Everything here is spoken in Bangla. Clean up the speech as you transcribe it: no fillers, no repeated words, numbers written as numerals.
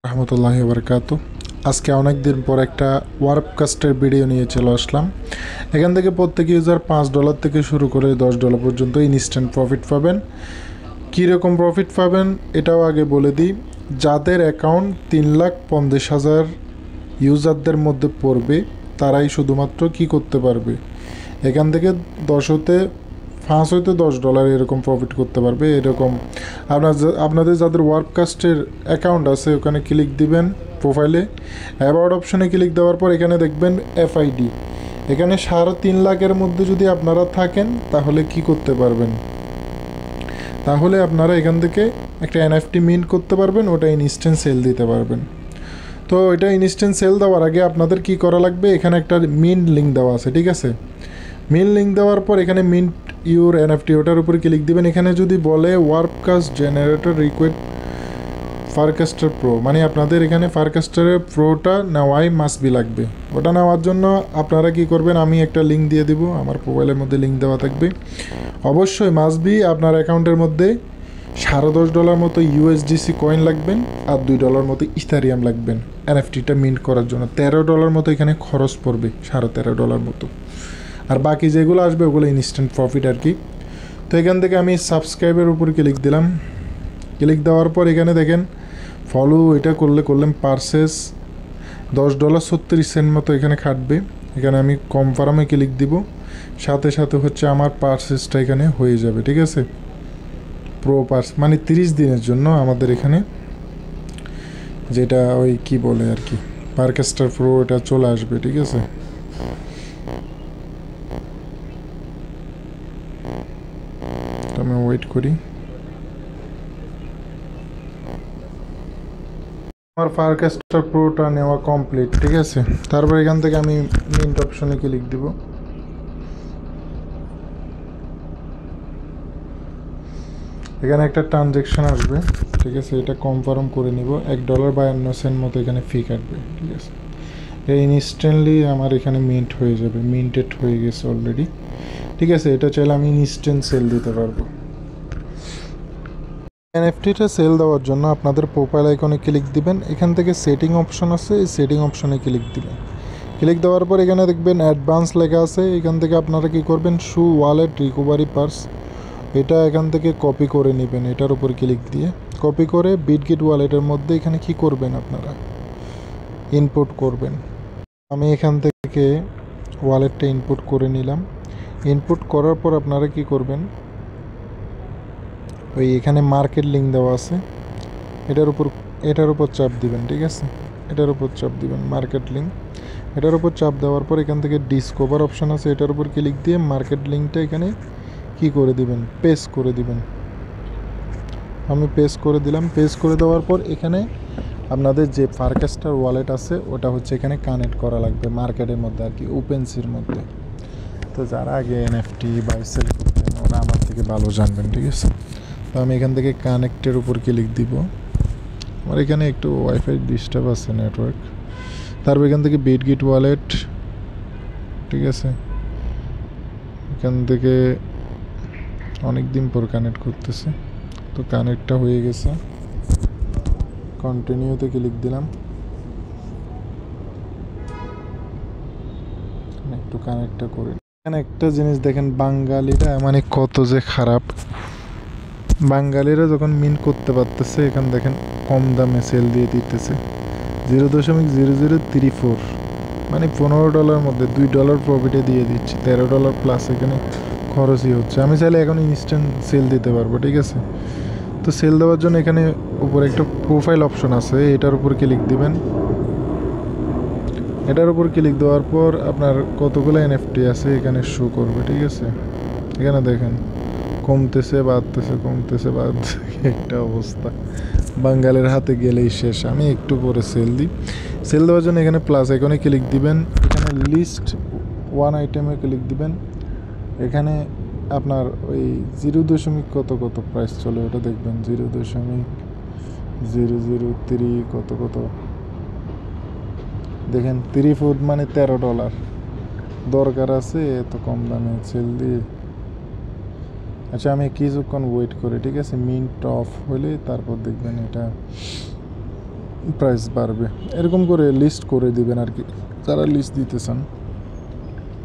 রহমতুল্লাহি বারাকাতু। আজকে অনেক দিন পর একটা ওয়ার্ককাস্টের ভিডিও নিয়ে চলে আসলাম। এখান থেকে প্রত্যেক ইউজার $5 থেকে শুরু করে $10 পর্যন্ত ইনস্ট্যান্ট প্রফিট পাবেন। কীরকম প্রফিট পাবেন এটাও আগে বলে দিই। যাদের অ্যাকাউন্ট 3,50,000 ইউজারদের মধ্যে পড়বে তারাই শুধুমাত্র কি করতে পারবে, এখান থেকে 10 হতে $5 হইতে $10 এরকম প্রফিট করতে পারবে। এরকম আপনাদের যাদের ওয়ার্ককাস্টের অ্যাকাউন্ট আছে ওখানে ক্লিক দিবেন, প্রোফাইলে অ্যাবাউট অপশনে ক্লিক দেওয়ার পর এখানে দেখবেন এফআইডি। এখানে 3.5 লাখের মধ্যে যদি আপনারা থাকেন তাহলে কি করতে পারবেন, তাহলে আপনারা এখান থেকে একটা এনএফটি মিন্ট করতে পারবেন, ওটা ইনস্ট্যান্ট সেল দিতে পারবেন। তো এটা ইনস্ট্যান্ট সেল দেওয়ার আগে আপনাদের কি করা লাগবে, এখানে একটা মিন্ট লিঙ্ক দেওয়া আছে, ঠিক আছে। মিন্ট লিঙ্ক দেওয়ার পর এখানে মিন্ট ইউর এনএফটি ওটার উপরে ক্লিক দিবেন। এখানে যদি বলে ওয়ার্ককাস্ট জেনারেটর রিকোয়েস্ট ফারকাস্টার প্রো, মানে আপনাদের এখানে ফারকাস্টারের প্রোটা নেওয়াই মাস্ট বি লাগবে। ওটা নেওয়ার জন্য আপনারা কি করবেন, আমি একটা লিঙ্ক দিয়ে দিব, আমার মোবাইলের মধ্যে লিঙ্ক দেওয়া থাকবে। অবশ্যই মাস্ট বি আপনার অ্যাকাউন্টের মধ্যে $10.5 মতো ইউএসডিসি কয়েন লাগবেন আর $2 মতো ইথারিয়াম লাগবেন এনএফটিটা মিন্ট করার জন্য। $13 মতো এখানে খরচ পড়বে, $13.5 মতো। আর বাকি যেগুলো আসবে ওগুলো ইনস্ট্যান্ট প্রফিট আর কি। তো এখান থেকে আমি সাবস্ক্রাইবের উপর ক্লিক দিলাম। ক্লিক দেওয়ার পর এখানে দেখেন ফলো, এটা করলাম পারচেস $10.36 মতো এখানে খাটবে। এখানে আমি কনফার্মে ক্লিক দিব, সাথে সাথে হচ্ছে আমার পারচেসটা এখানে হয়ে যাবে, ঠিক আছে। প্রো মানে 30 দিনের জন্য আমাদের এখানে যেটা ওই কি বলে আর কি পারকাস্টার প্রো এটা চলে আসবে, ঠিক আছে। আমি ওয়েট করি। আমার ফারকাস্টার প্রোটা নেওয়া কমপ্লিট, ঠিক আছে। তারপর এখান থেকে আমি মিন্ট অপশনে ক্লিক দিব। এখানে একটা ট্রানজ্যাকশন আসবে, ঠিক আছে। এটা কনফার্ম করে নিব। $1.52 মতো এখানে ফি কাটবে, ঠিক আছে। এই ইনস্ট্যান্টলি আমার এখানে মিন্ট হয়ে যাবে, মিন্টেড হয়ে গেছে অলরেডি, ঠিক আছে। এটা চাইলে আমি ইনস্ট্যান্ট সেল দিতে পারবো। এনএফটিটা সেল দেওয়ার জন্য আপনাদের প্রোফাইল আইকনে ক্লিক দিবেন। এখান থেকে সেটিং অপশন আছে, এই সেটিং অপশনে ক্লিক দিবেন। ক্লিক দেওয়ার পর এখানে দেখবেন অ্যাডভান্স লেখা আছে। এখান থেকে আপনারা কি করবেন, শু ওয়ালেট রিকভারি পার্স, এটা এখান থেকে কপি করে নেবেন। এটার উপর ক্লিক দিয়ে কপি করে বিটগেট ওয়ালেটের মধ্যে এখানে কি করবেন, আপনারা ইনপুট করবেন। আমি এখান থেকে ওয়ালেটটা ইনপুট করে নিলাম। ইনপুট করার পর আপনারা কি করবেন, ওই এখানে মার্কেট লিঙ্ক দেওয়া আছে, এটার উপর চাপ দিবেন, ঠিক আছে। এটার উপর চাপ দিবেন মার্কেট লিঙ্ক। এটার উপর চাপ দেওয়ার পর এখান থেকে ডিসকভার অপশান আছে, এটার উপর ক্লিক দিয়ে মার্কেট লিঙ্কটা এখানে কি করে দিবেন, পেস্ট করে দিবেন। আমি পেস্ট করে দিলাম। পেস্ট করে দেওয়ার পর এখানে আপনাদের যে ফারকাস্টার ওয়ালেট আছে ওটা হচ্ছে এখানে কানেক্ট করা লাগবে মার্কেটের মধ্যে আর কি, ওপেনসির মধ্যে। তো যারা আগে এনএফটি বাই সেল করতেন ওরা আমার থেকে ভালো জানবেন, ঠিক আছে। তো আমি এখান থেকে কানেক্টের উপর ক্লিক দিব। আমার এখানে একটু ওয়াইফাই ডিস্টার্ব আছে, নেটওয়ার্ক। তারপর এখান থেকে বিটগেট ওয়ালেট, ঠিক আছে। এখান থেকে অনেক দিন পর কানেক্ট করতেছে, তো কানেক্টটা হয়ে গেছে। কন্টিনিউতে ক্লিক দিলাম। একটু কানেক্টটা করে এখানে একটা জিনিস দেখেন, বাঙালিরা মানে কত যে খারাপ। বাঙালিরা যখন মিন্ট করতে পারতেছে, এখানে দেখেন কম দামে সেল দিয়ে দিতেছে 0.0034, মানে $15 মধ্যে $2 প্রফিটে দিয়ে দিচ্ছে। $13 প্লাস এখানে খরচই হচ্ছে। আমি চাইলে এখন ইনস্ট্যান্ট সেল দিতে পারবো, ঠিক আছে। তো সেল দেওয়ার জন্য এখানে উপরে একটা প্রোফাইল অপশন আছে, এটার উপর ক্লিক দিবেন। এটার উপর ক্লিক দেওয়ার পর আপনার কতগুলো এনএফটি আছে এখানে শো করবে, ঠিক আছে। এখানে দেখেন কমতেছে বাড়তেছে, কমতেছে বাড়তেছে, একটা অবস্থা। বাঙালির হাতে গেলেই শেষ। আমি একটু পরে সেল দিই। সেল দেওয়ার জন্য এখানে প্লাস আইকনে ক্লিক দিবেন। এখানে লিস্ট ওয়ান আইটেমে ক্লিক দিবেন। এখানে আপনার ওই 0. কত প্রাইস চলে ওটা দেখবেন, 0.003 কত দেখেন। 3 ফুট মানে $13 দরকার আছে এত কম দামে সেল দিয়ে। আচ্ছা আমি কিছুক্ষণ ওয়েট করি, ঠিক আছে। মিন্ট অফ হলে তারপর দেখবেন এটা প্রাইস বাড়বে, এরকম করে লিস্ট করে দিবেন আর কি, যারা লিস্ট দিতে চান।